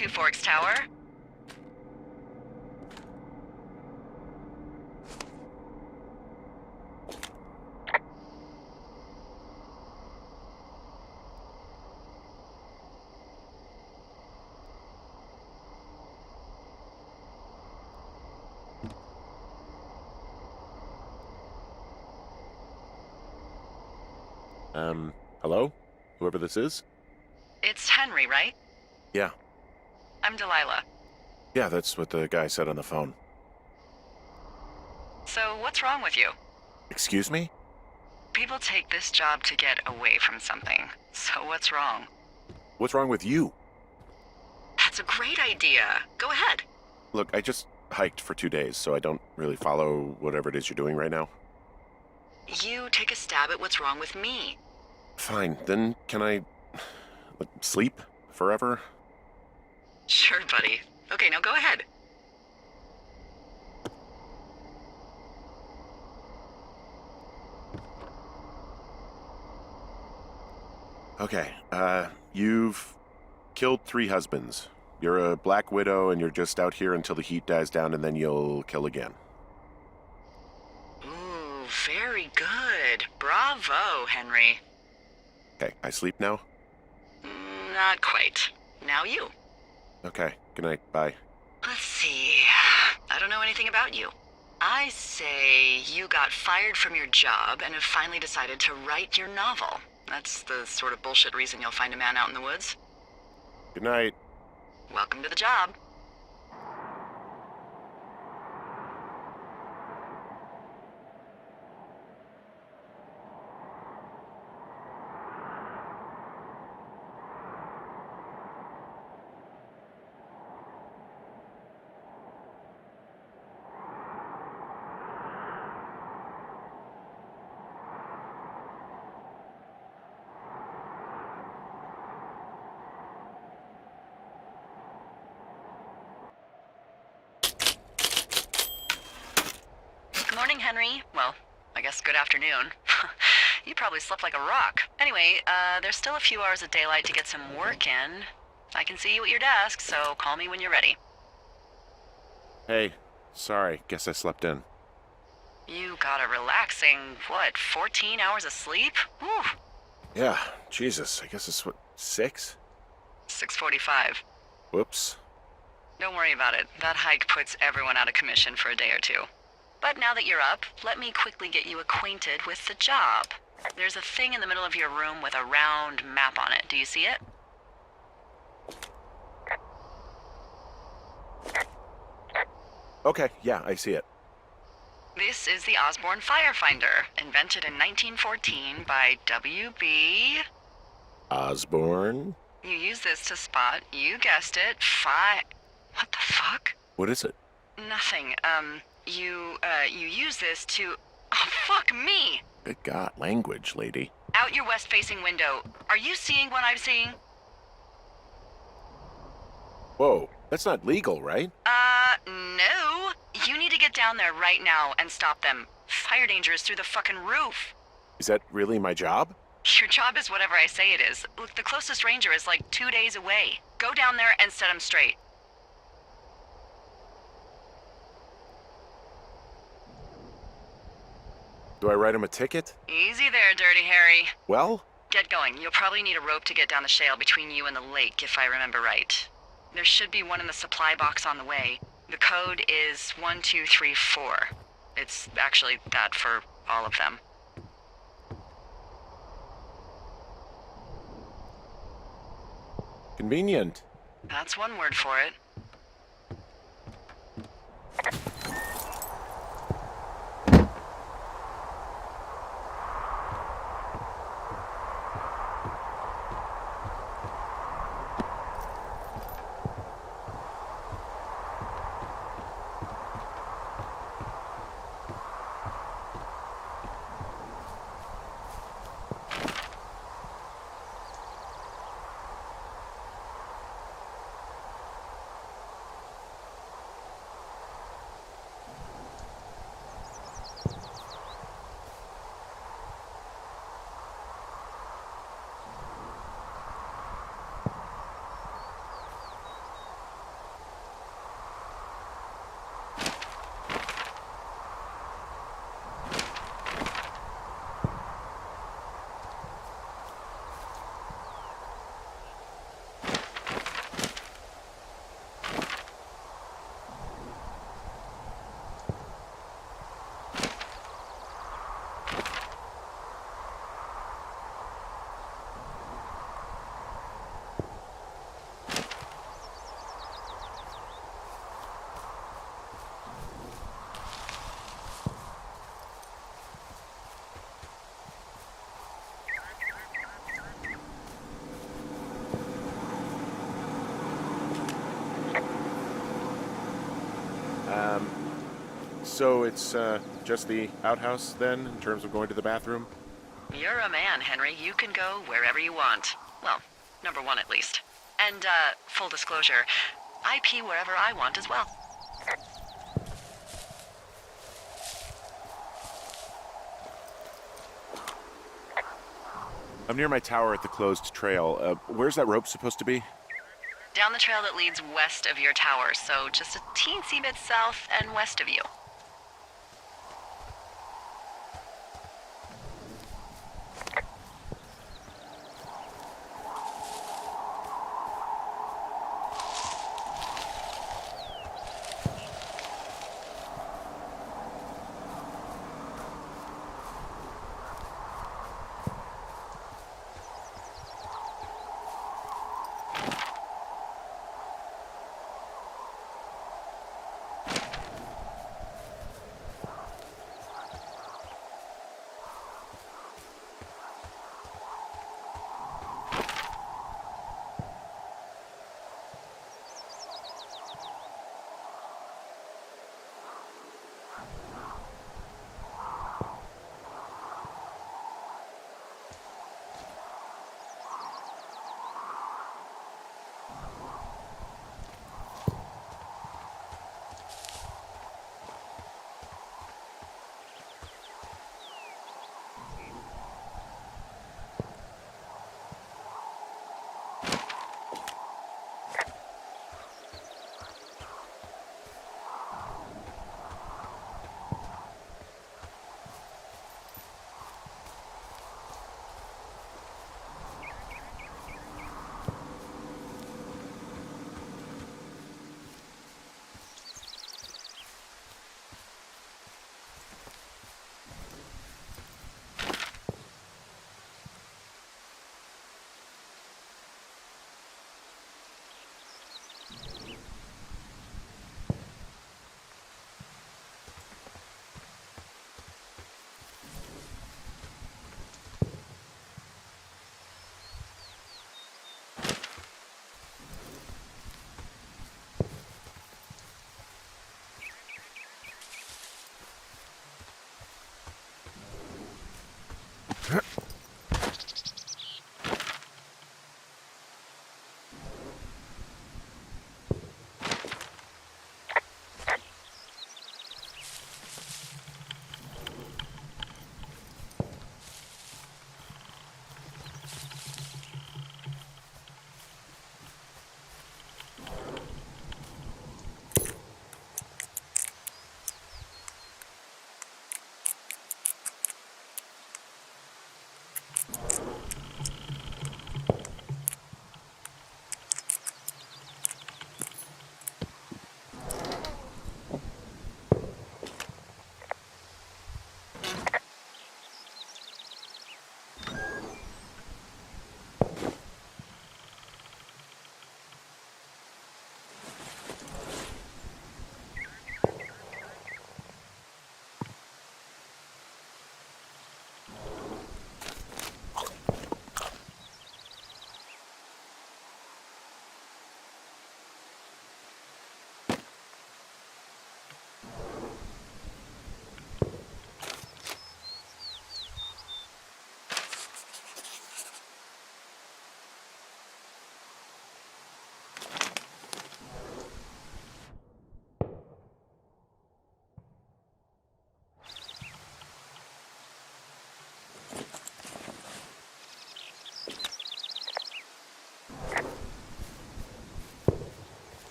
Two Forks Tower. Hello? Whoever this is? It's Henry, right? Yeah. I'm Delilah. Yeah, that's what the guy said on the phone. So what's wrong with you? Excuse me? People take this job to get away from something. So what's wrong? What's wrong with you? That's a great idea. Go ahead. Look, I just hiked for 2 days, so I don't really follow whatever it is you're doing right now. You take a stab at what's wrong with me. Fine, then can I sleep forever? Sure, buddy. Okay, now go ahead. Okay, you've killed 3 husbands. You're a black widow and you're just out here until the heat dies down and then you'll kill again. Ooh, very good. Bravo, Henry. Okay, I sleep now? Not quite. Now you. Okay, good night, bye. Let's see. I don't know anything about you. I say you got fired from your job and have finally decided to write your novel. That's the sort of bullshit reason you'll find a man out in the woods. Good night. Welcome to the job. Good morning, Henry. Well, I guess good afternoon. You probably slept like a rock. Anyway, there's still a few hours of daylight to get some work in. I can see you at your desk, so call me when you're ready. Hey, sorry, guess I slept in. You got a relaxing, 14 hours of sleep? Whew. Yeah, Jesus, I guess it's 6? 6:45. Whoops. Don't worry about it. That hike puts everyone out of commission for a day or two. But now that you're up, let me quickly get you acquainted with the job. There's a thing in the middle of your room with a round map on it. Do you see it? Okay, yeah, I see it. This is the Osborne Firefinder, invented in 1914 by W.B. Osborne? You use this to spot, you guessed it, What the fuck? What is it? Nothing. You use this to... Oh, fuck me! Good God, language, lady. Out your west-facing window. Are you seeing what I'm seeing? Whoa, that's not legal, right? No. You need to get down there right now and stop them. Fire danger is through the fucking roof. Is that really my job? Your job is whatever I say it is. Look, the closest ranger is like 2 days away. Go down there and set him straight. Do I write him a ticket? Easy there, Dirty Harry. Well? Get going. You'll probably need a rope to get down the shale between you and the lake, if I remember right. There should be one in the supply box on the way. The code is 1234. It's actually that for all of them. Convenient. That's one word for it. So it's just the outhouse then, in terms of going to the bathroom? You're a man, Henry. You can go wherever you want. Well, number one at least. And, full disclosure, I pee wherever I want as well. I'm near my tower at the closed trail. Where's that rope supposed to be? Down the trail that leads west of your tower, so just a teensy bit south and west of you.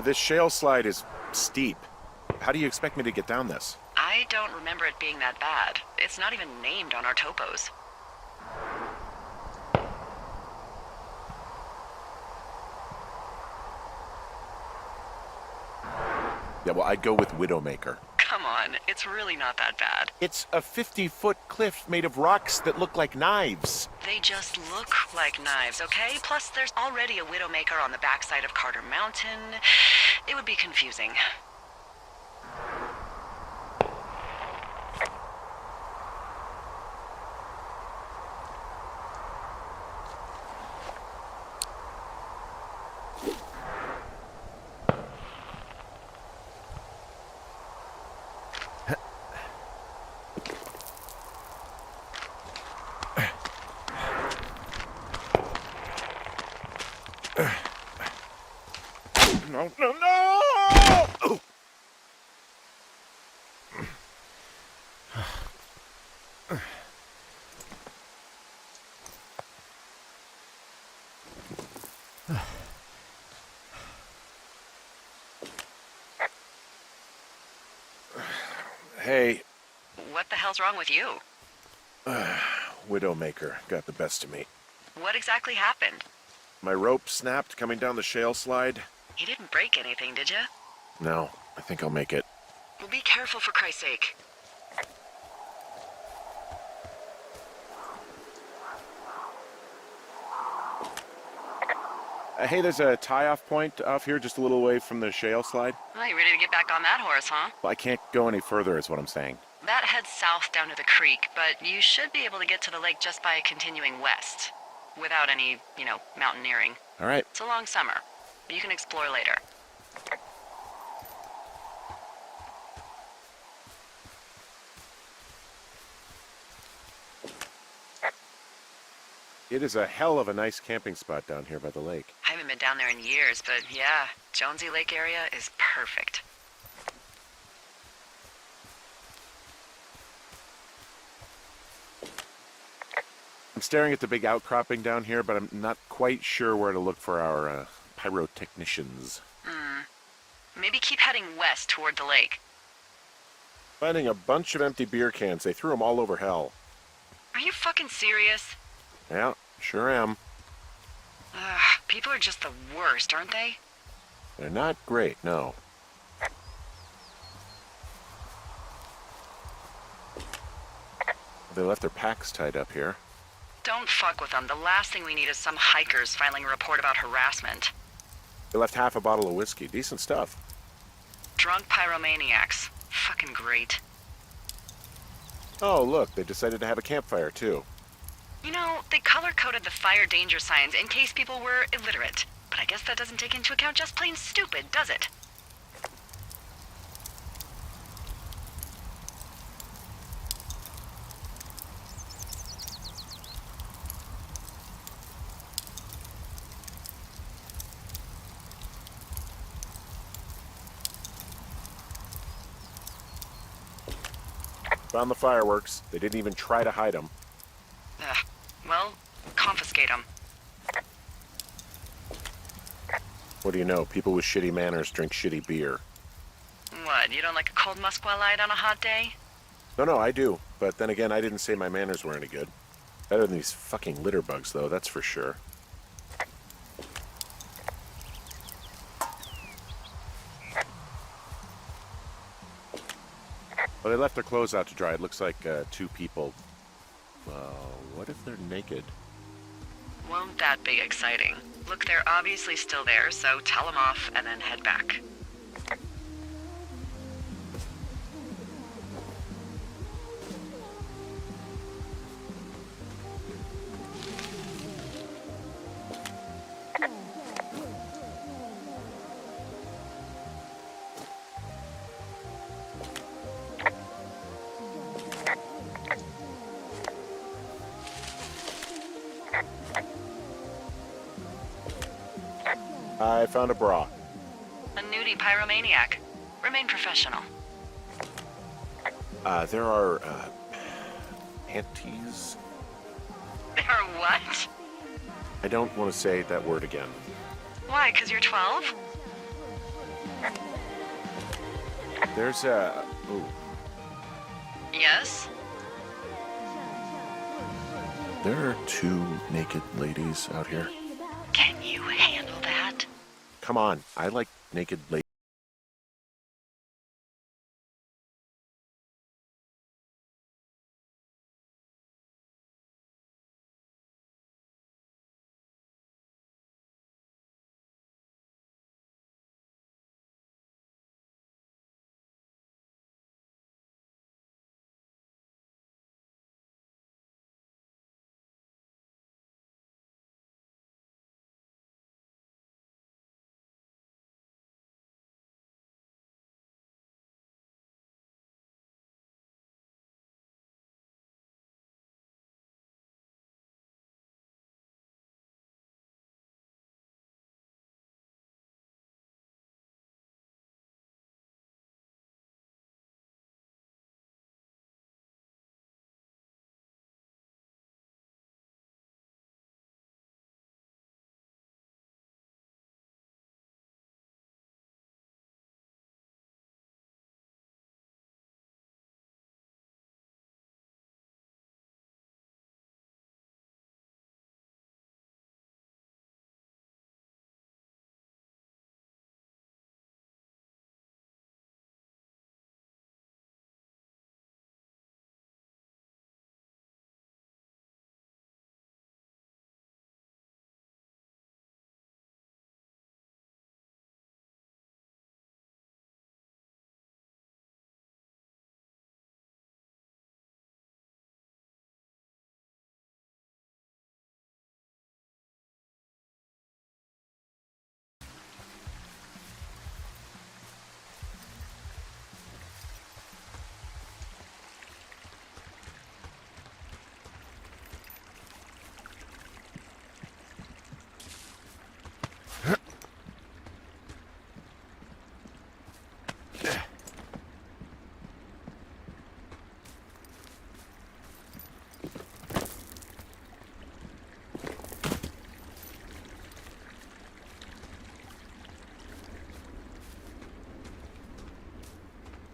This shale slide is steep. How do you expect me to get down this? I don't remember it being that bad. It's not even named on our topos. Yeah, well, I'd go with Widowmaker. Come on, it's really not that bad. It's a 50-foot cliff made of rocks that look like knives. They just look like knives, okay? Plus, there's already a Widowmaker on the backside of Carter Mountain. It would be confusing. No, no, no! Hey, What the hell's wrong with you? Widowmaker got the best of me. What exactly happened? My rope snapped coming down the shale slide. You didn't break anything, did you? No, I think I'll make it. Well, be careful for Christ's sake. Hey, there's a tie-off point off here just a little away from the shale slide. Well, you ready to get back on that horse, huh? Well, I can't go any further is what I'm saying. That heads south down to the creek, but you should be able to get to the lake just by continuing west. Without any, mountaineering. All right. It's a long summer. You can explore later. It is a hell of a nice camping spot down here by the lake. I haven't been down there in years, but yeah, Jonesy Lake area is perfect. I'm staring at the big outcropping down here, but I'm not quite sure where to look for our pyrotechnicians. Maybe keep heading west toward the lake. Finding a bunch of empty beer cans. They threw them all over hell. Are you fucking serious? Yeah, sure am. Ugh, people are just the worst, aren't they? They're not great, no. They left their packs tied up here. Don't fuck with them. The last thing we need is some hikers filing a report about harassment. They left half a bottle of whiskey. Decent stuff. Drunk pyromaniacs. Fucking great. Oh, look, they decided to have a campfire, too. They color-coded the fire danger signs in case people were illiterate. But I guess that doesn't take into account just plain stupid, does it? Found the fireworks. They didn't even try to hide them. Ugh. Well, confiscate them. What do you know? People with shitty manners drink shitty beer. What, you don't like a cold Musqua Light on a hot day? No, I do. But then again, I didn't say my manners were any good. Better than these fucking litter bugs, though, that's for sure. Well, they left their clothes out to dry. It looks like two people. What if they're naked? Won't that be exciting? Look, they're obviously still there, so tell them off and then head back. I found a bra. A nudie pyromaniac. Remain professional. There are, panties? There are what? I don't want to say that word again. Why, 'cause you're 12? There's a... Ooh. Yes? There are 2 naked ladies out here. Can you handle that? Come on, I like naked ladies.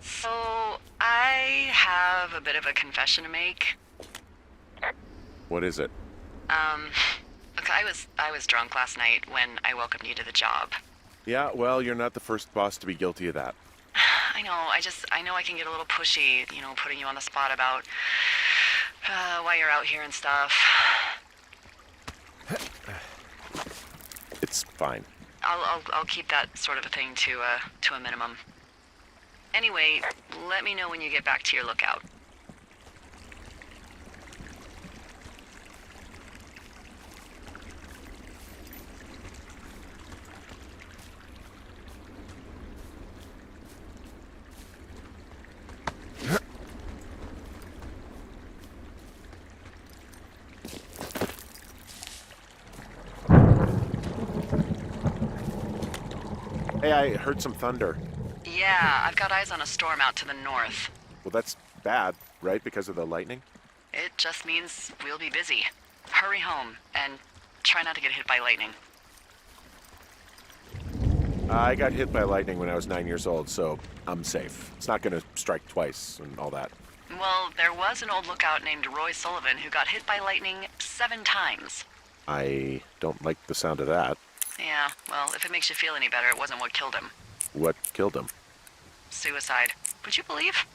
So, I have a bit of a confession to make. What is it? Look, I was drunk last night when I welcomed you to the job. Yeah, well, you're not the first boss to be guilty of that. I know, I know I can get a little pushy, putting you on the spot about why you're out here and stuff. It's fine. I'll keep that sort of a thing to a minimum. Anyway, let me know when you get back to your lookout. Hey, I heard some thunder. Yeah, I've got eyes on a storm out to the north. Well, that's bad, right? Because of the lightning? It just means we'll be busy. Hurry home, and try not to get hit by lightning. I got hit by lightning when I was 9 years old, so I'm safe. It's not gonna strike twice and all that. Well, there was an old lookout named Roy Sullivan who got hit by lightning 7 times. I don't like the sound of that. Yeah, well, if it makes you feel any better, it wasn't what killed him. What killed him? Suicide. Would you believe?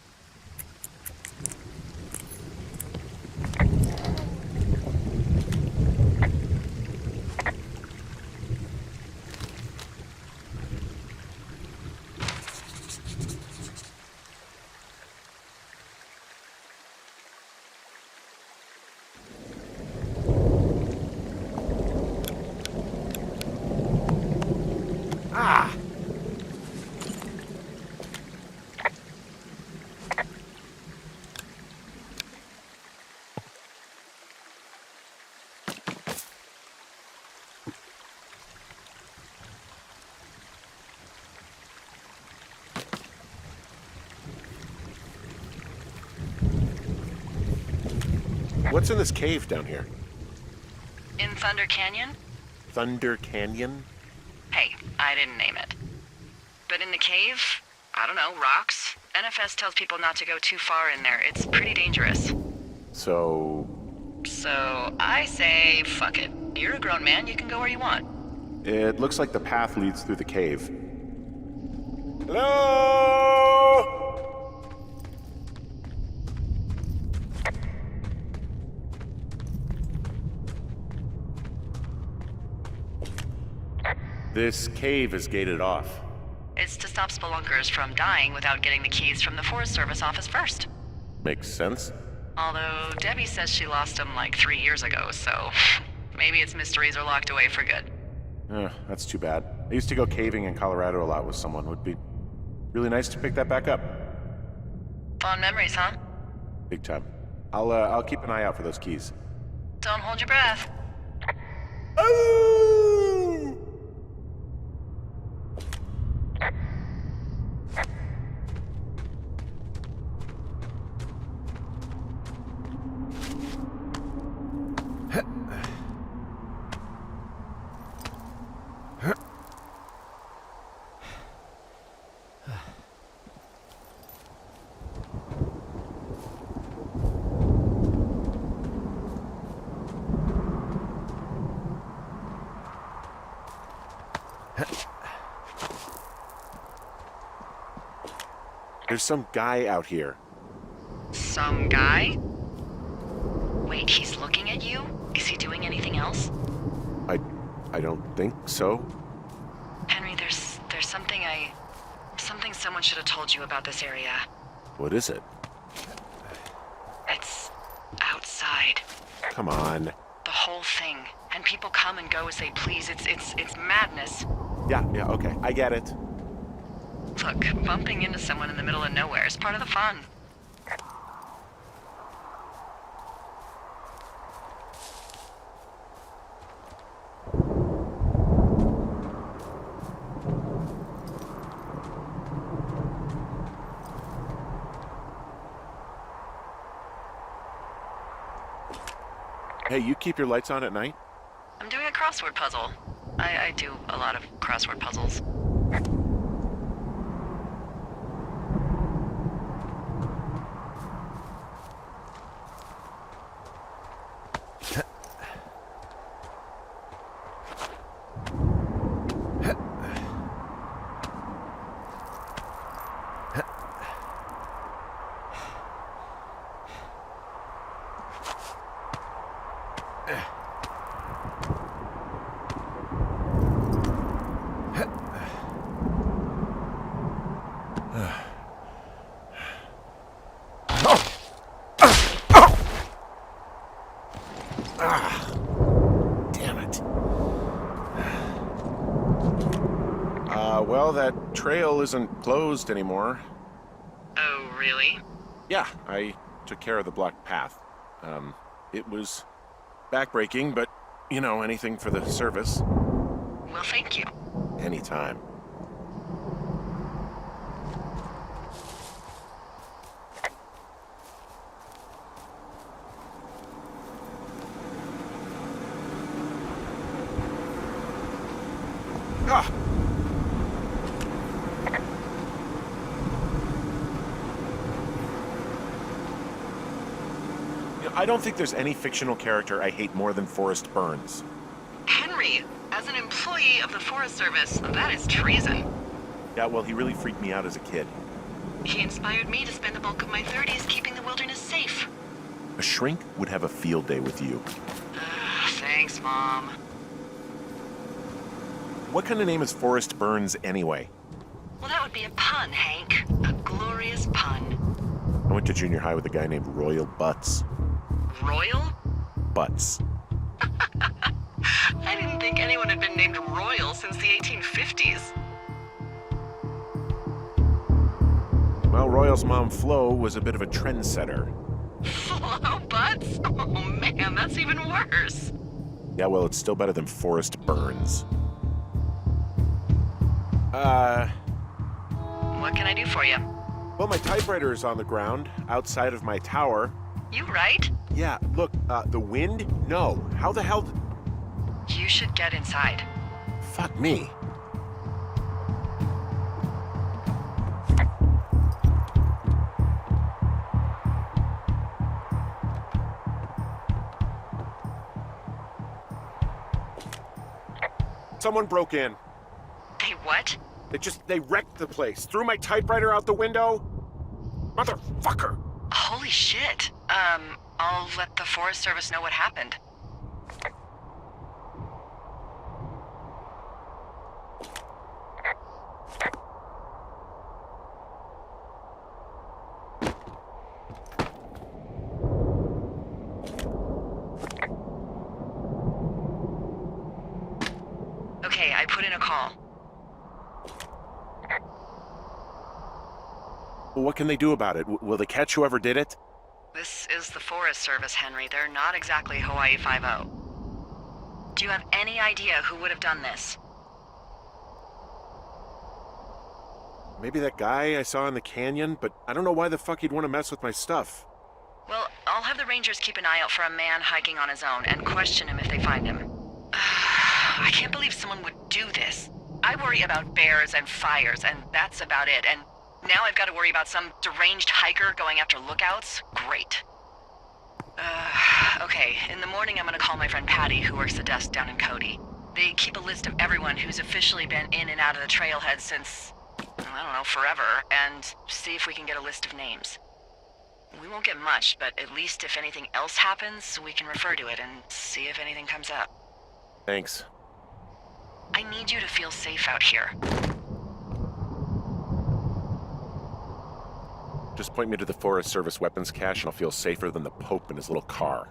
Ah! What's in this cave down here? In Thunder Canyon? Thunder Canyon? Hey, I didn't name it. But in the cave, I don't know, rocks? NFS tells people not to go too far in there. It's pretty dangerous. So I say, fuck it. You're a grown man, you can go where you want. it looks like the path leads through the cave. Hello? This cave is gated off. It's to stop spelunkers from dying without getting the keys from the Forest Service office first. Makes sense. Although Debbie says she lost them like 3 years ago, so maybe its mysteries are locked away for good. That's too bad. I used to go caving in Colorado a lot with someone. Would be really nice to pick that back up. Fond memories, huh? Big time. I'll keep an eye out for those keys. Don't hold your breath. Oh! There's some guy out here. Some guy? Wait, he's looking at you? Is he doing anything else? I don't think so. Henry, there's something someone should have told you about this area. What is it? It's outside. Come on. The whole thing. And people come and go as they please. It's madness. Yeah, okay. I get it. Look, bumping into someone in the middle of nowhere is part of the fun. Hey, you keep your lights on at night? I'm doing a crossword puzzle. I do a lot of crossword puzzles. Damn it. Well, that trail isn't closed anymore. Oh, really? Yeah, I took care of the blocked path. It was backbreaking, but, anything for the service. Well, thank you. Anytime. Ah! I don't think there's any fictional character I hate more than Forrest Burns. Henry, as an employee of the Forest Service, that is treason. Yeah, well, he really freaked me out as a kid. He inspired me to spend the bulk of my 30s keeping the wilderness safe. A shrink would have a field day with you. Thanks, Mom. What kind of name is Forrest Burns anyway? Well, that would be a pun, Hank. A glorious pun. I went to junior high with a guy named Royal Butts. Royal? Butts. I didn't think anyone had been named Royal since the 1850s. Well, Royal's mom, Flo, was a bit of a trendsetter. Flo Butts? Oh man, that's even worse. Yeah, well, it's still better than Forrest Burns. What can I do for you? Well, my typewriter is on the ground, outside of my tower. You right? Yeah, look, the wind? No. How the hell You should get inside. Fuck me. Someone broke in. They what? They wrecked the place. Threw my typewriter out the window. Motherfucker! Holy shit. I'll let the Forest Service know what happened. Okay, I put in a call. Well, what can they do about it? Will they catch whoever did it? This is the Forest Service, Henry. They're not exactly Hawaii Five-0. Do you have any idea who would have done this? Maybe that guy I saw in the canyon, but I don't know why the fuck he'd want to mess with my stuff. Well, I'll have the Rangers keep an eye out for a man hiking on his own and question him if they find him. I can't believe someone would do this. I worry about bears and fires, and that's about it, and now I've got to worry about some deranged hiker going after lookouts? Great. Okay, in the morning I'm gonna call my friend Patty, who works the desk down in Cody. They keep a list of everyone who's officially been in and out of the trailhead since, I don't know, forever, and see if we can get a list of names. We won't get much, but at least if anything else happens, we can refer to it and see if anything comes up. Thanks. I need you to feel safe out here. Just point me to the Forest Service weapons cache and I'll feel safer than the Pope in his little car.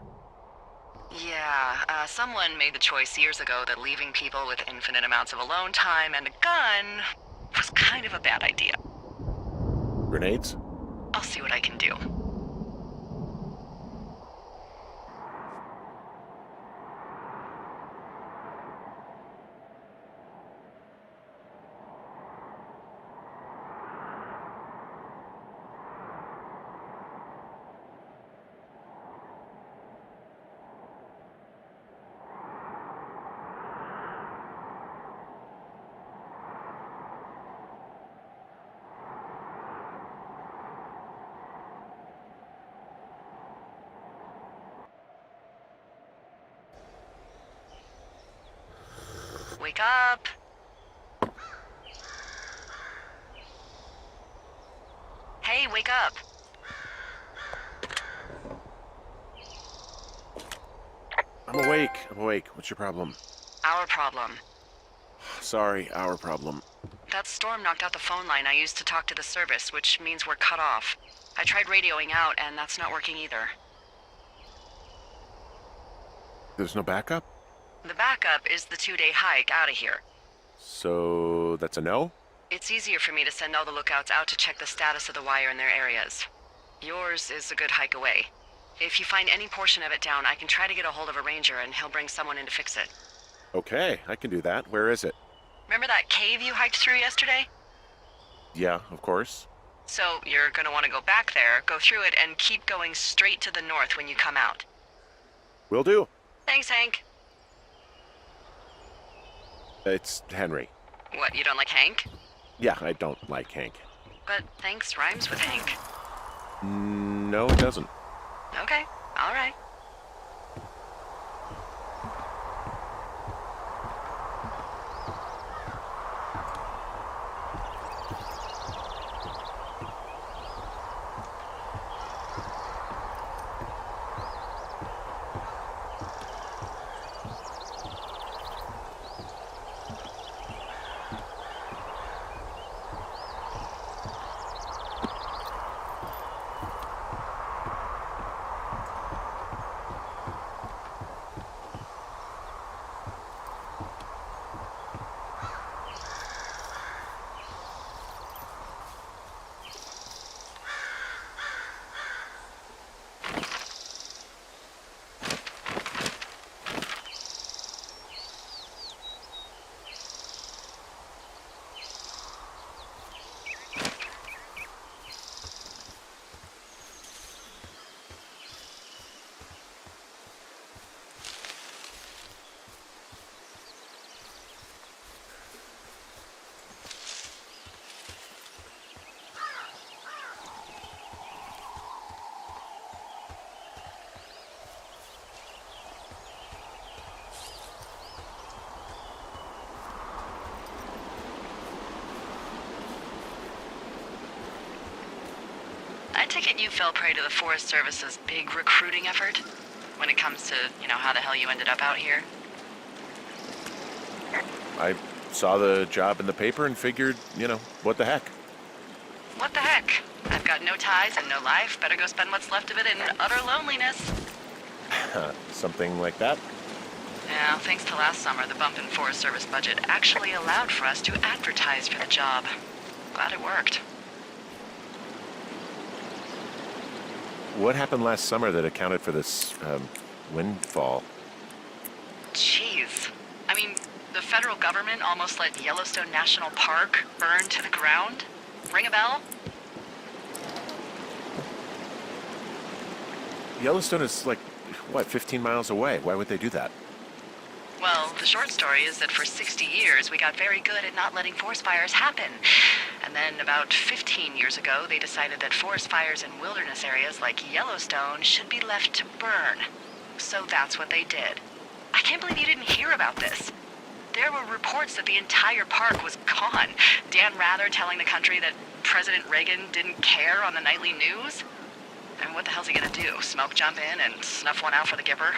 Yeah, someone made the choice years ago that leaving people with infinite amounts of alone time and a gun was kind of a bad idea. Grenades? I'll see what I can do. Wake up! Hey, wake up! I'm awake. What's your problem? Our problem. Sorry, our problem. That storm knocked out the phone line I used to talk to the service, which means we're cut off. I tried radioing out, and that's not working either. There's no backup? The backup is the 2-day hike out of here. So that's a no? It's easier for me to send all the lookouts out to check the status of the wire in their areas. Yours is a good hike away. If you find any portion of it down, I can try to get a hold of a ranger and he'll bring someone in to fix it. Okay, I can do that. Where is it? Remember that cave you hiked through yesterday? Yeah, of course. So you're gonna want to go back there, go through it, and keep going straight to the north when you come out. Will do. Thanks, Hank. It's Henry. What, you don't like Hank? Yeah, I don't like Hank. But thanks rhymes with Hank. No, it doesn't. Okay, all right. take it you fell prey to the Forest Service's big recruiting effort? When it comes to, how the hell you ended up out here? I saw the job in the paper and figured, what the heck? What the heck? I've got no ties and no life. Better go spend what's left of it in utter loneliness. Something like that? Yeah, thanks to last summer, the bump in Forest Service budget actually allowed for us to advertise for the job. Glad it worked. What happened last summer that accounted for this, windfall? Jeez. I mean, the federal government almost let Yellowstone National Park burn to the ground? Ring a bell? Yellowstone is 15 miles away. Why would they do that? Well, the short story is that for 60 years, we got very good at not letting forest fires happen. And then about 15 years ago, they decided that forest fires in wilderness areas like Yellowstone should be left to burn. So that's what they did. I can't believe you didn't hear about this. There were reports that the entire park was gone. Dan Rather telling the country that President Reagan didn't care on the nightly news. And what the hell's he gonna do? Smoke jump in and snuff one out for the Gipper?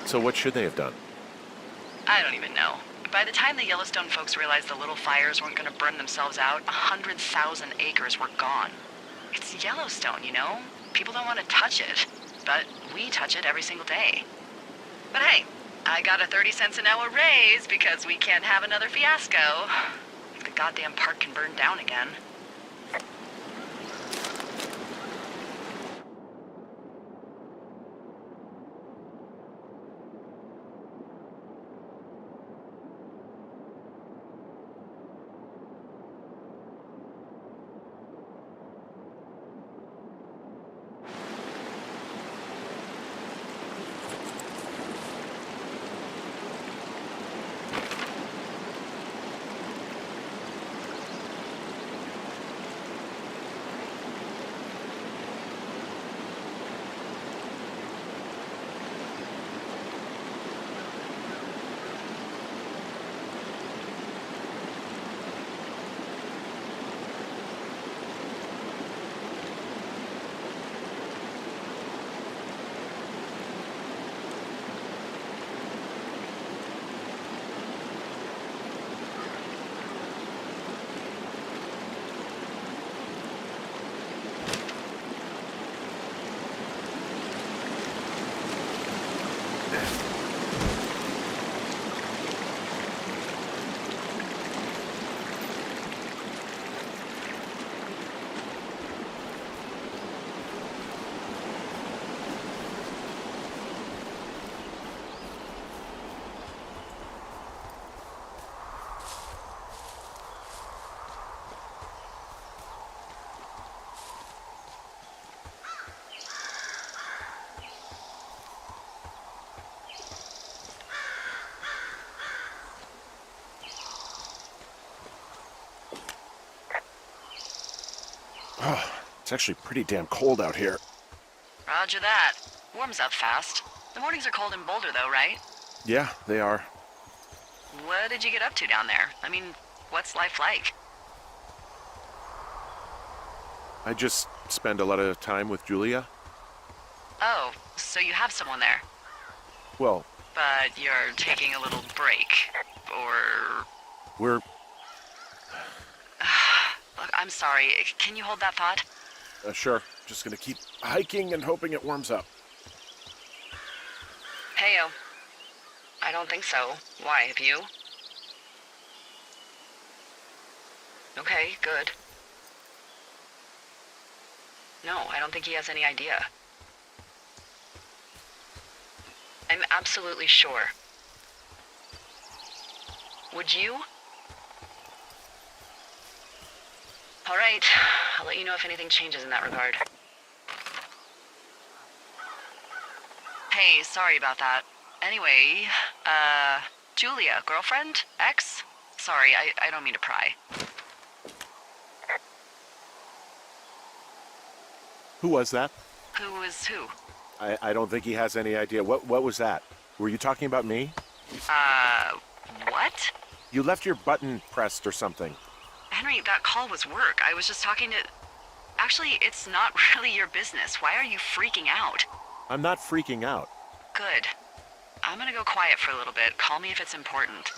So what should they have done? I don't even know. By the time the Yellowstone folks realized the little fires weren't gonna burn themselves out, 100,000 acres were gone. It's Yellowstone, People don't want to touch it. But we touch it every single day. But hey, I got a 30 cents an hour raise because we can't have another fiasco. Like the goddamn park can burn down again. Oh, it's actually pretty damn cold out here. Roger that. Warms up fast. The mornings are cold in Boulder though, right? Yeah, they are. What did you get up to down there? I mean, what's life like? I just spend a lot of time with Julia. Oh, so you have someone there. Well, But you're taking a little break. Or... we're... Look, I'm sorry. Can you hold that thought? Sure. Just gonna keep hiking and hoping it warms up. Heyo. I don't think so. Why, have you? Okay, good. No, I don't think he has any idea. I'm absolutely sure. Would you? All right, I'll let you know if anything changes in that regard. Hey, sorry about that. Anyway, Julia, girlfriend? Ex? Sorry, I don't mean to pry. Who was that? Who is who? I don't think he has any idea. What was that? Were you talking about me? What? You left your button pressed or something. Henry, that call was work. I was just talking to... Actually, it's not really your business. Why are you freaking out? I'm not freaking out. Good. I'm gonna go quiet for a little bit. Call me if it's important.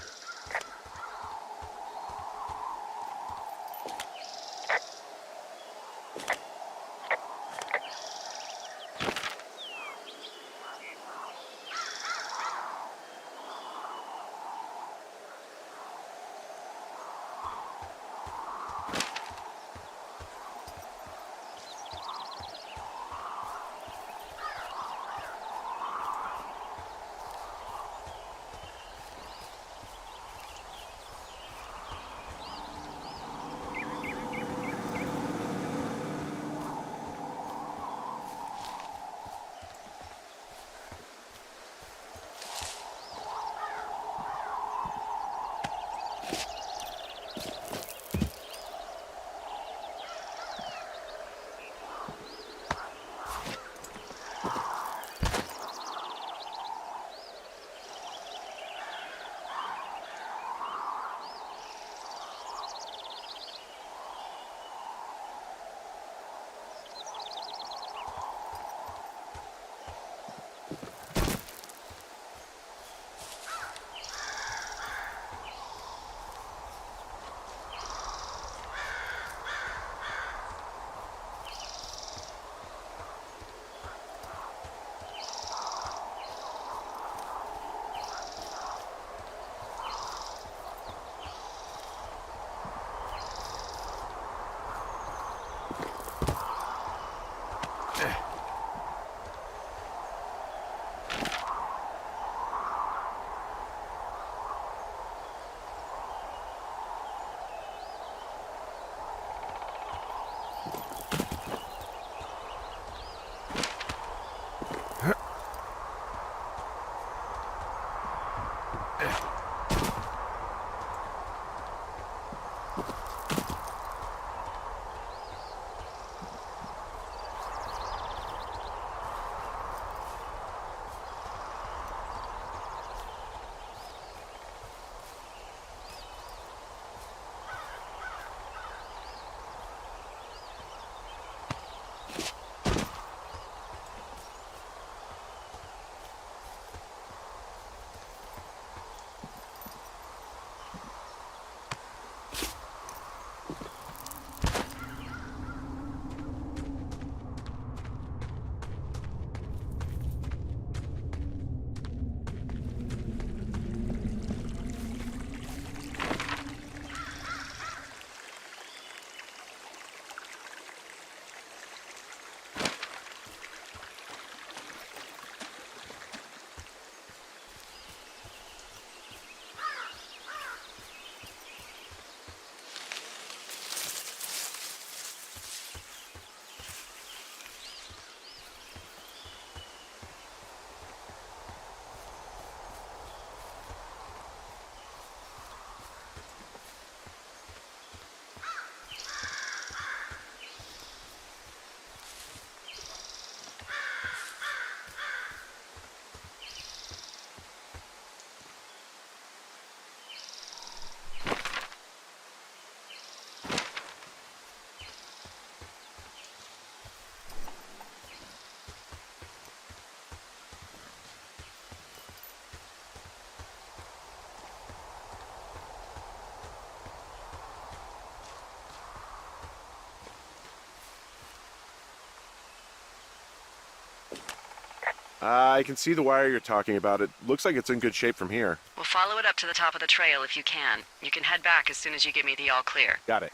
I can see the wire you're talking about. It looks like it's in good shape from here. We'll follow it up to the top of the trail if you can. You can head back as soon as you give me the all clear. Got it.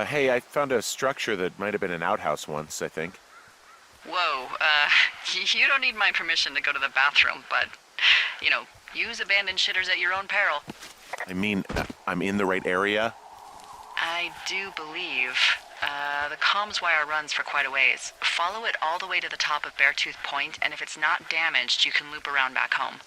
Hey, I found a structure that might have been an outhouse once, I think. Whoa, you don't need my permission to go to the bathroom, but, use abandoned shitters at your own peril. I mean, I'm in the right area? I do believe. The comms wire runs for quite a ways. Follow it all the way to the top of Beartooth Point, and if it's not damaged, you can loop around back home.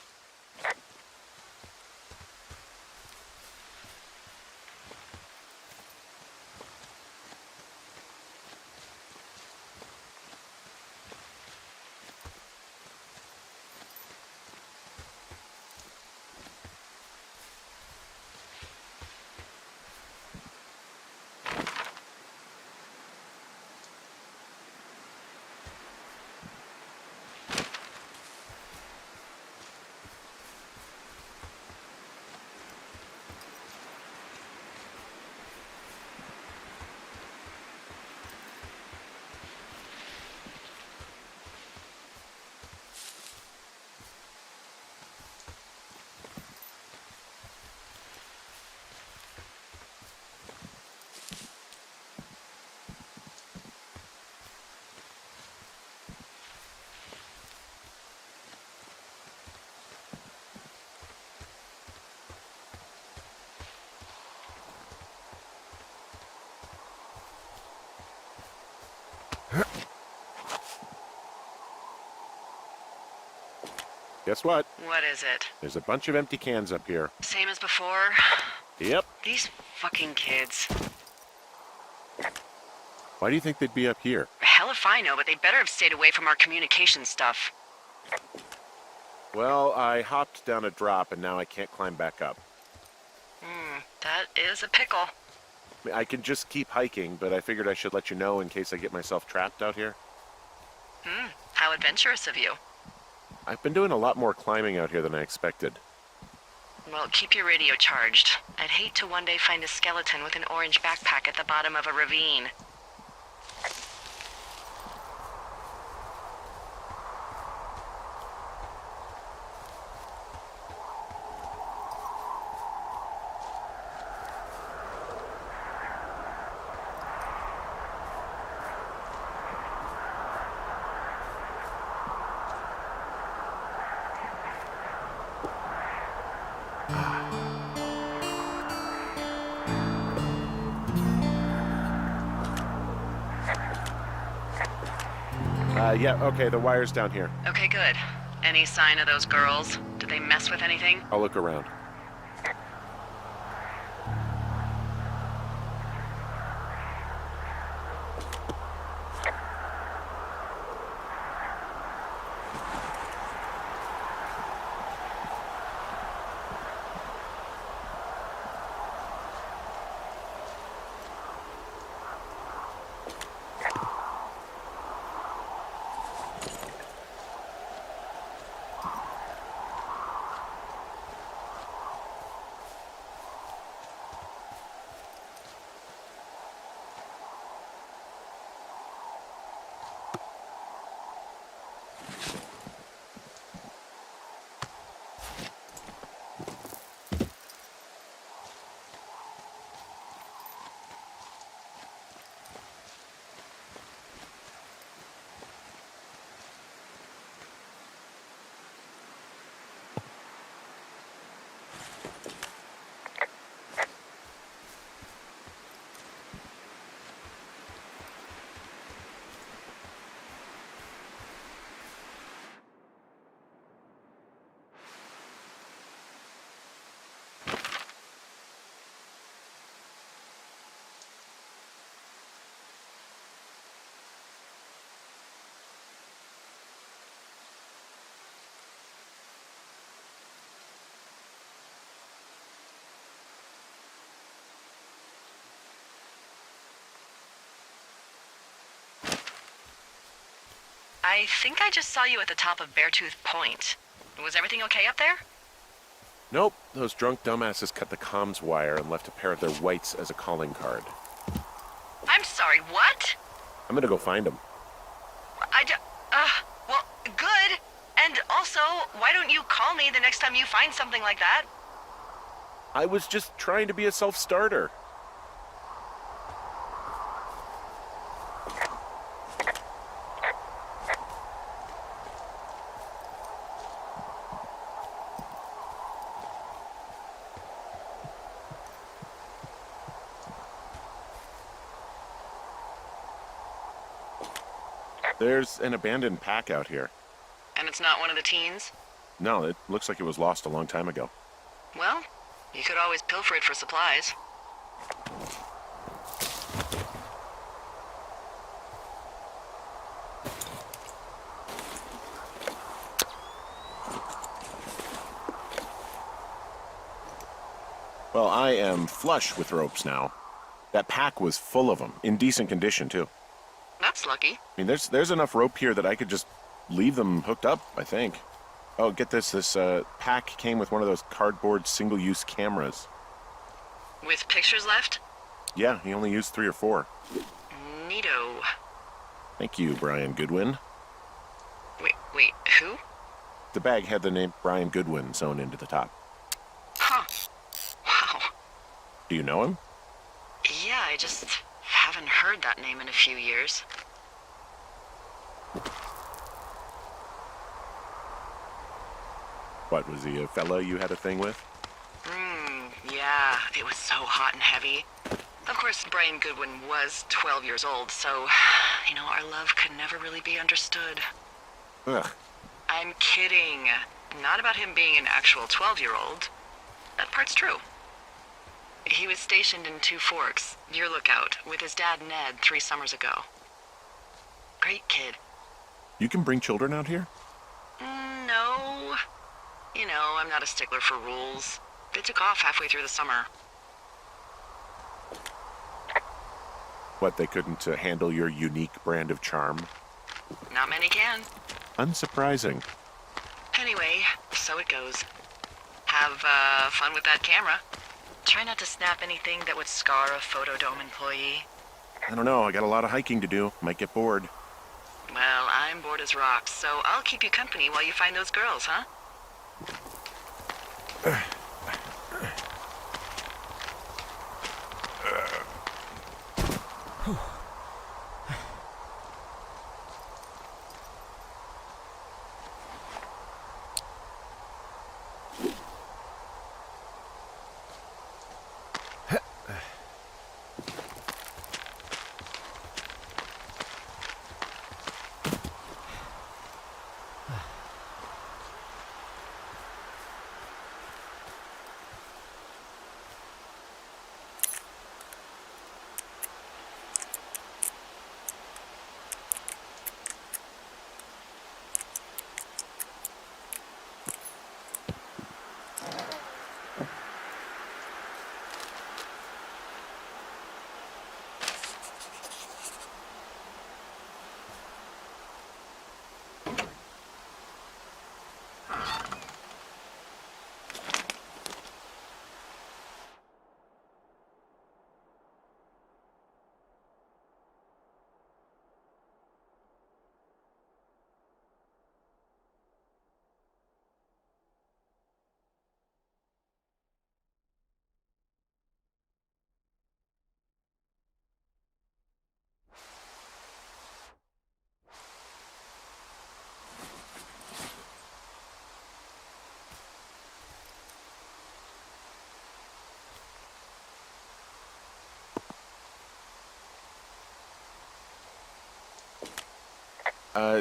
Guess what? What is it? There's a bunch of empty cans up here. Same as before? Yep. These fucking kids. Why do you think they'd be up here? Hell if I know, but they better have stayed away from our communication stuff. Well, I hopped down a drop and now I can't climb back up. That is a pickle. I mean, I can just keep hiking, but I figured I should let you know in case I get myself trapped out here. How adventurous of you. I've been doing a lot more climbing out here than I expected. Well, keep your radio charged. I'd hate to one day find a skeleton with an orange backpack at the bottom of a ravine. Yeah, okay, the wire's down here. Okay, good. Any sign of those girls? Did they mess with anything? I'll look around. I think I just saw you at the top of Beartooth Point. Was everything okay up there? Nope, those drunk dumbasses cut the comms wire and left a pair of their whites as a calling card. I'm sorry, what? I'm gonna go find them. Well, good. And also, why don't you call me the next time you find something like that? I was just trying to be a self-starter. There's an abandoned pack out here. And it's not one of the teens? No, it looks like it was lost a long time ago. Well, you could always pilfer it for supplies. Well, I am flush with ropes now. That pack was full of them, in decent condition, too. That's lucky. I mean, there's enough rope here that I could just leave them hooked up, I think. Oh, get this. This pack came with one of those cardboard single-use cameras. With pictures left? Yeah, he only used 3 or 4. Neato. Thank you, Brian Goodwin. Wait, who? The bag had the name Brian Goodwin sewn into the top. Huh. Wow. Do you know him? Yeah, I just haven't heard that name in a few years. What, was he a fella you had a thing with? Yeah, it was so hot and heavy. Of course, Brian Goodwin was 12 years old, so, our love could never really be understood. Ugh. I'm kidding. Not about him being an actual 12-year-old. That part's true. He was stationed in Two Forks, your lookout, with his dad Ned 3 summers ago. Great kid. You can bring children out here? No. You know, I'm not a stickler for rules. They took off halfway through the summer. What, they couldn't handle your unique brand of charm? Not many can. Unsurprising. Anyway, so it goes. Have, fun with that camera. Try not to snap anything that would scar a Photodome employee. I don't know, I got a lot of hiking to do. Might get bored. Well, I'm bored as rocks, so I'll keep you company while you find those girls, huh?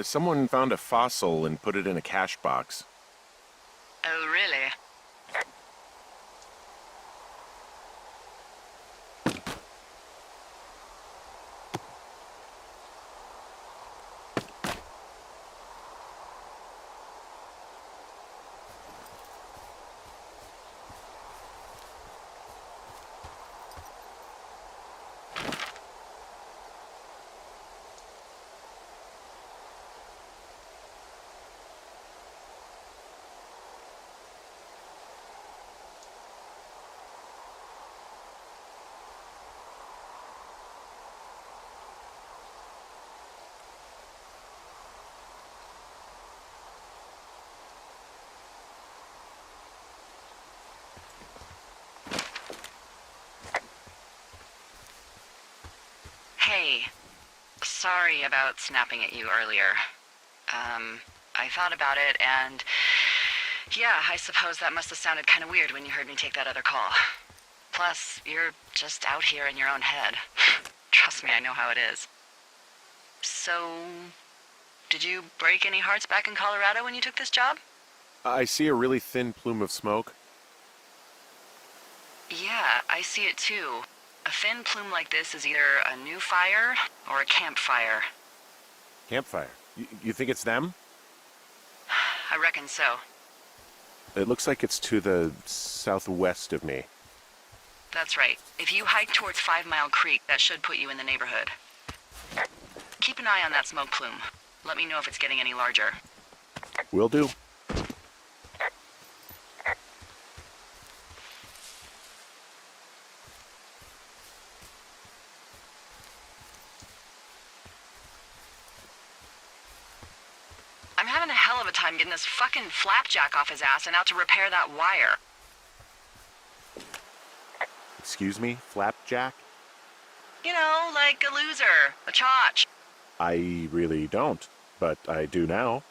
Someone found a fossil and put it in a cache box. Oh, really? Hey, sorry about snapping at you earlier. I thought about it, and yeah, I suppose that must have sounded kind of weird when you heard me take that other call. Plus, you're just out here in your own head. Trust me, I know how it is. So, did you break any hearts back in Colorado when you took this job? I see a really thin plume of smoke. Yeah, I see it too. A thin plume like this is either a new fire or a campfire. Campfire. You think it's them? I reckon so. It looks like it's to the southwest of me. That's right. If you hike towards 5 Mile Creek, that should put you in the neighborhood. Keep an eye on that smoke plume. Let me know if it's getting any larger. Will do. I'm having a hell of a time getting this fucking flapjack off his ass and out to repair that wire. Excuse me, Flapjack? You know, like a loser, a chotch. I really don't, but I do now.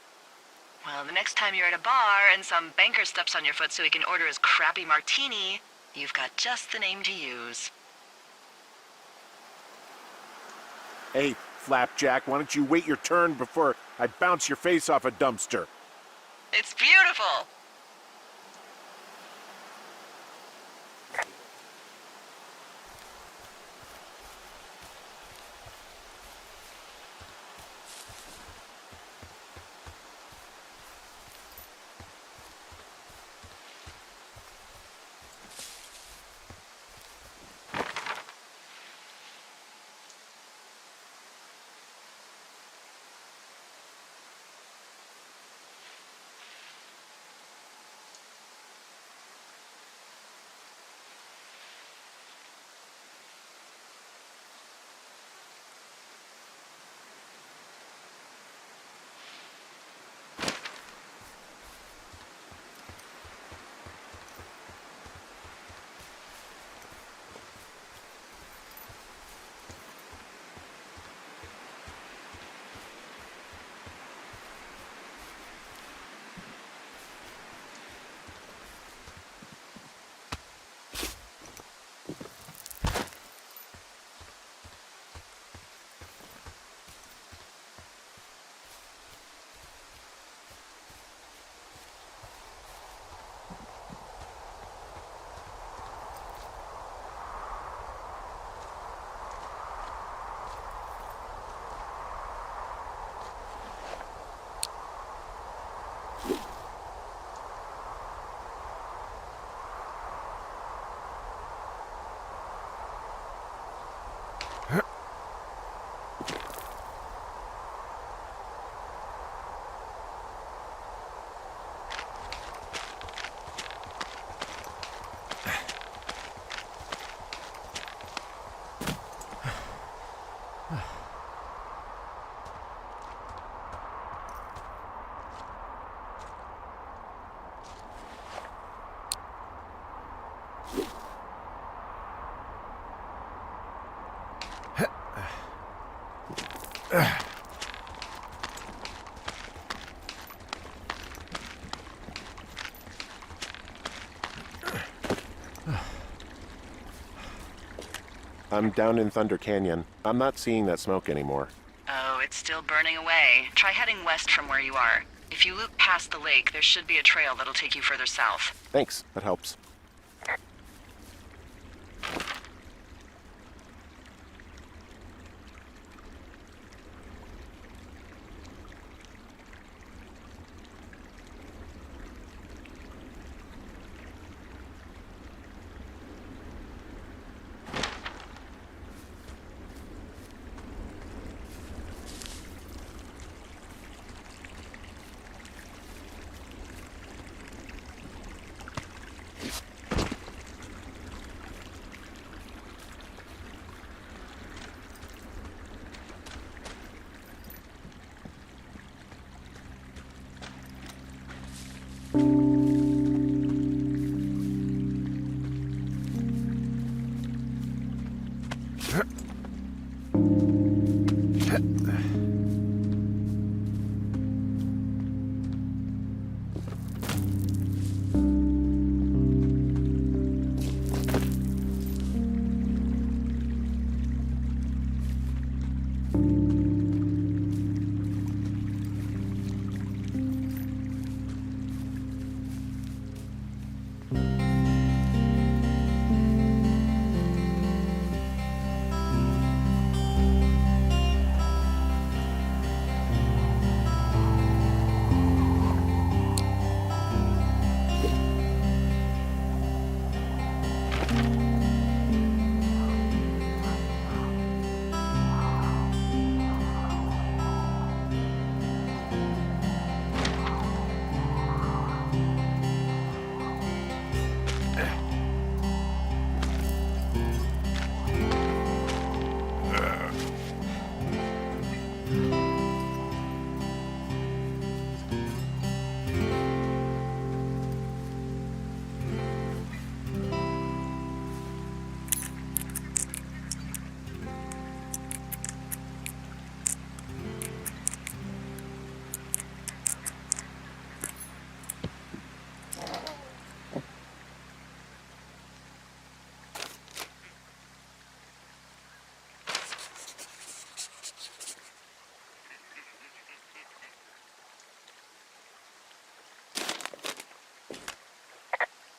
Well, the next time you're at a bar and some banker steps on your foot so he can order his crappy martini, you've got just the name to use. Hey, Flapjack, why don't you wait your turn before I bounce your face off a dumpster? It's beautiful. I'm down in Thunder Canyon. I'm not seeing that smoke anymore. Oh, it's still burning away. Try heading west from where you are. If you loop past the lake, there should be a trail that'll take you further south. Thanks, that helps.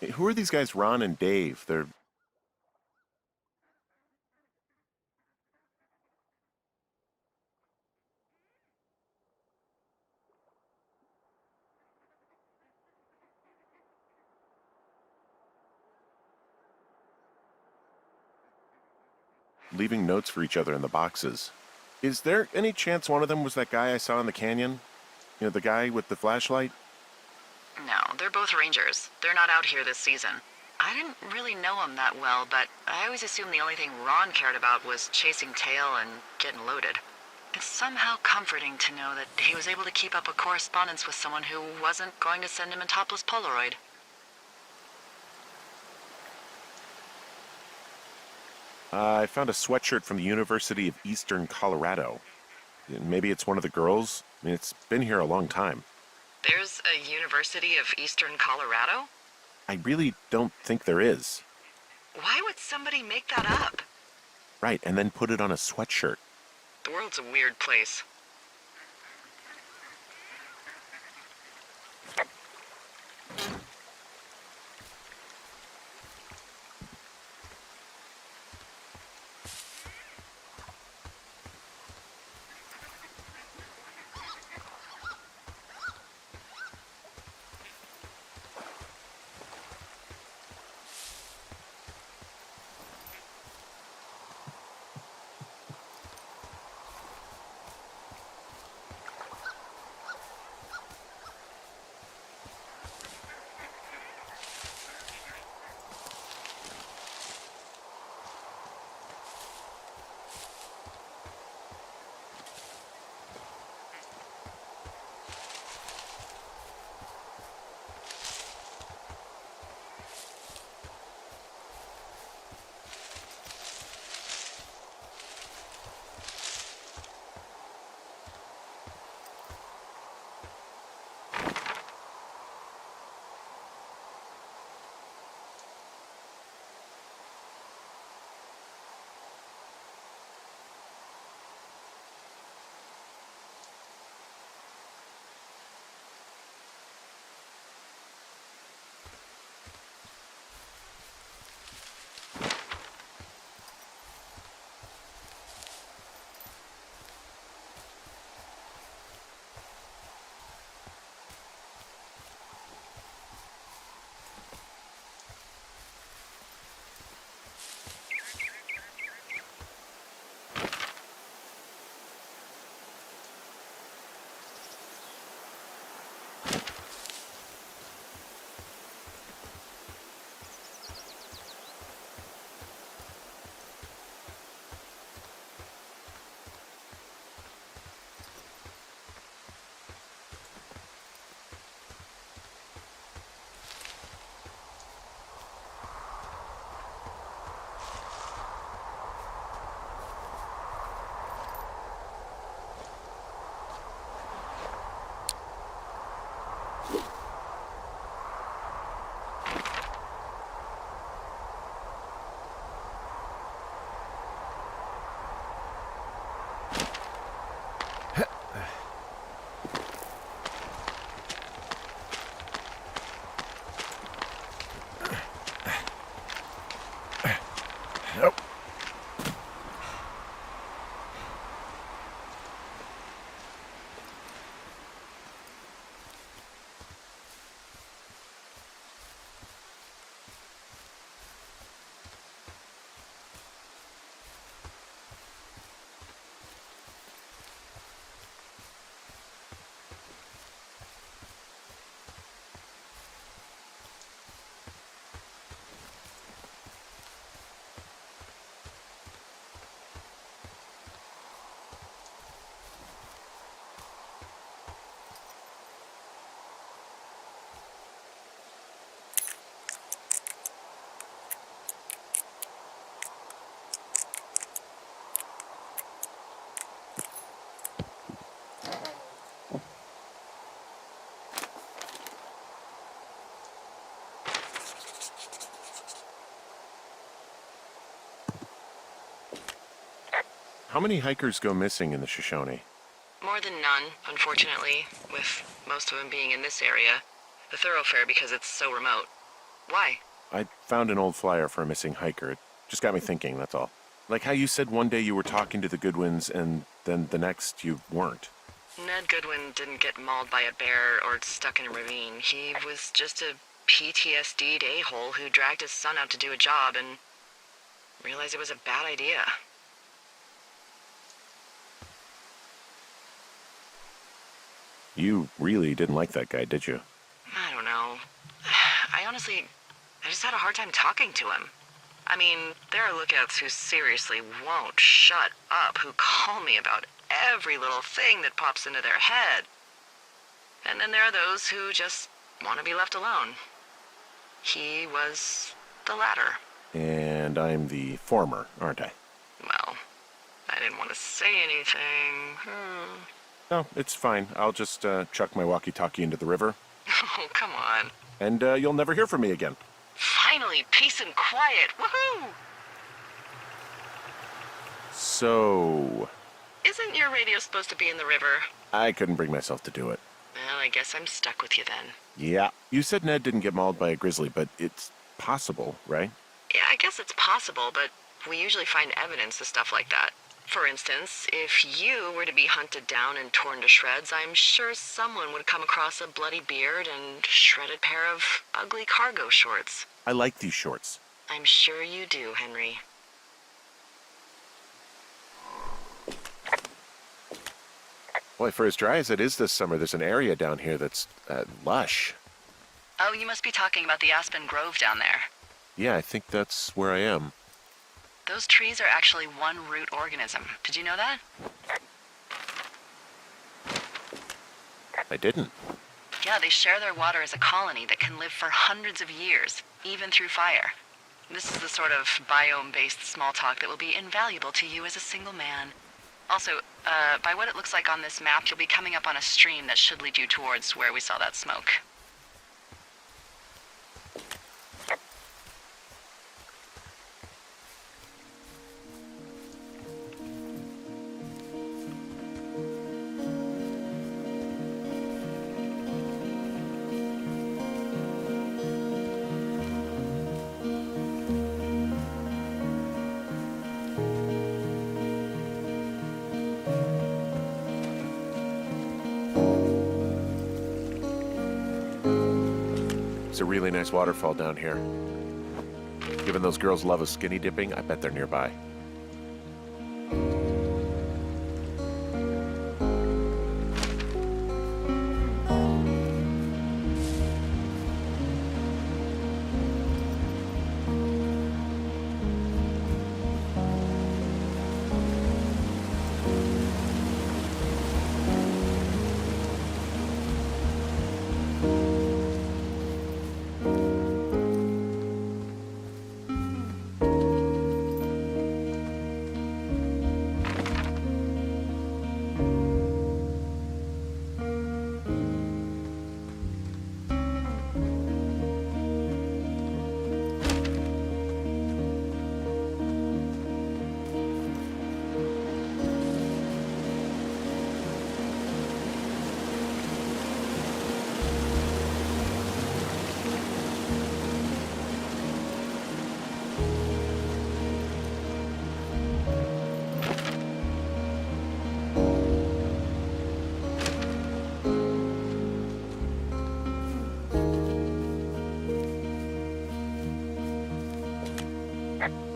Hey, who are these guys, Ron and Dave? They're leaving notes for each other in the boxes. Is there any chance one of them was that guy I saw in the canyon? You know, the guy with the flashlight? No, they're both rangers. They're not out here this season. I didn't really know him that well, but I always assumed the only thing Ron cared about was chasing tail and getting loaded. It's somehow comforting to know that he was able to keep up a correspondence with someone who wasn't going to send him a topless Polaroid. I found a sweatshirt from the University of Eastern Colorado. Maybe it's one of the girls? I mean, it's been here a long time. There's a University of Eastern Colorado? I really don't think there is. Why would somebody make that up? Right, and then put it on a sweatshirt. The world's a weird place. Nope. How many hikers go missing in the Shoshone? More than none, unfortunately, with most of them being in this area. The thoroughfare because it's so remote. Why? I found an old flyer for a missing hiker. It just got me thinking, that's all. Like how you said one day you were talking to the Goodwins and then the next you weren't. Ned Goodwin didn't get mauled by a bear or stuck in a ravine. He was just a PTSD'd a-hole who dragged his son out to do a job and realized it was a bad idea. You really didn't like that guy, did you? I don't know. I just had a hard time talking to him. I mean, there are lookouts who seriously won't shut up, who call me about every little thing that pops into their head. And then there are those who just want to be left alone. He was the latter. And I'm the former, aren't I? Well, I didn't want to say anything. No, it's fine. I'll just chuck my walkie-talkie into the river. Oh, come on. And you'll never hear from me again. Finally, peace and quiet. Woohoo! So... Isn't your radio supposed to be in the river? I couldn't bring myself to do it. Well, I guess I'm stuck with you then. Yeah. You said Ned didn't get mauled by a grizzly, but it's possible, right? Yeah, I guess it's possible, but we usually find evidence of stuff like that. For instance, if you were to be hunted down and torn to shreds, I'm sure someone would come across a bloody beard and shredded pair of ugly cargo shorts. I like these shorts. I'm sure you do, Henry. Boy, for as dry as it is this summer, there's an area down here that's lush. Oh, you must be talking about the Aspen Grove down there. Yeah, I think that's where I am. Those trees are actually one root organism. Did you know that? I didn't. Yeah, they share their water as a colony that can live for hundreds of years, even through fire. This is the sort of biome-based small talk that will be invaluable to you as a single man. Also, by what it looks like on this map, you'll be coming up on a stream that should lead you towards where we saw that smoke. It's a really nice waterfall down here. Given those girls love a skinny dipping, I bet they're nearby.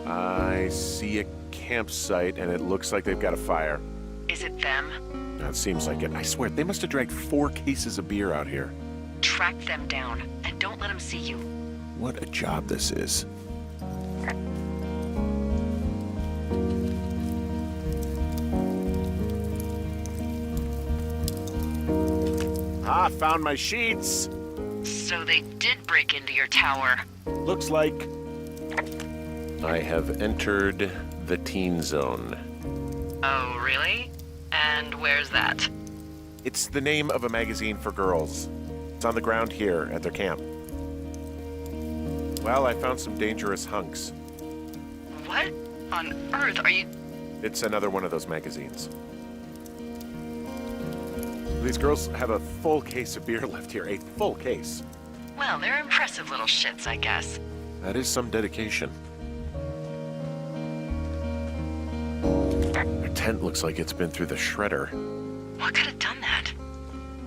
I see a campsite, and it looks like they've got a fire. Is it them? That seems like it. I swear, they must have dragged 4 cases of beer out here. Track them down, and don't let them see you. What a job this is. Ah, found my sheets! So they did break into your tower. Looks like I have entered the teen zone. Oh, really? And where's that? It's the name of a magazine for girls. It's on the ground here at their camp. Well, I found some dangerous hunks. What on earth are you... It's another one of those magazines. These girls have a full case of beer left here, a full case. Well, they're impressive little shits, I guess. That is some dedication. Their tent looks like it's been through the shredder. What could have done that?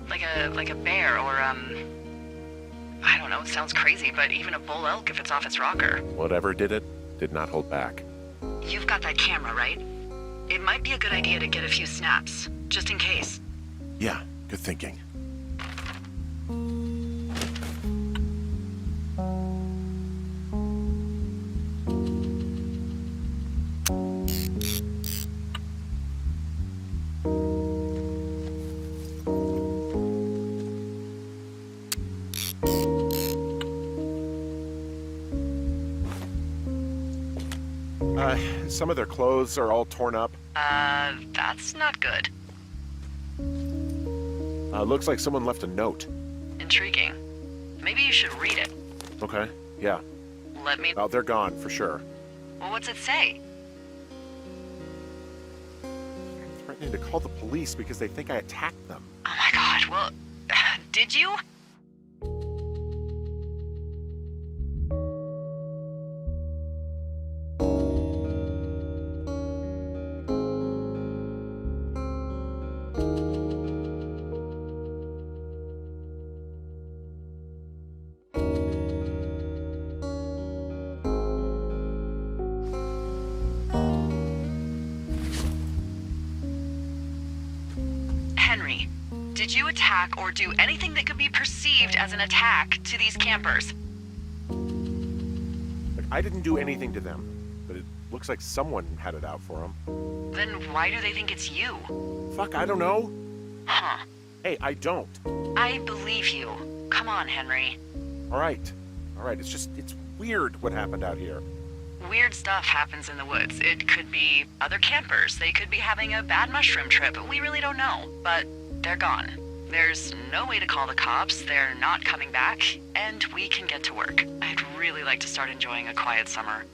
Like a bear or, I don't know, it sounds crazy, but even a bull elk if it's off its rocker. Whatever did it, did not hold back. You've got that camera, right? It might be a good idea to get a few snaps, just in case. Yeah, good thinking. Some of their clothes are all torn up. That's not good. Looks like someone left a note. Intriguing. Maybe you should read it. Okay, yeah. Let me... Oh, they're gone, for sure. Well, what's it say? Threatening to call the police because they think I attacked them. Oh my god, well... did you? Henry, did you attack or do anything that could be perceived as an attack to these campers? Like, I didn't do anything to them, but it looks like someone had it out for them. Then why do they think it's you? Fuck, I don't know. Huh. Hey, I don't. I believe you. Come on, Henry. All right, it's weird what happened out here. Weird stuff happens in the woods. It could be other campers. They could be having a bad mushroom trip. We really don't know. But they're gone. There's no way to call the cops. They're not coming back. And we can get to work. I'd really like to start enjoying a quiet summer.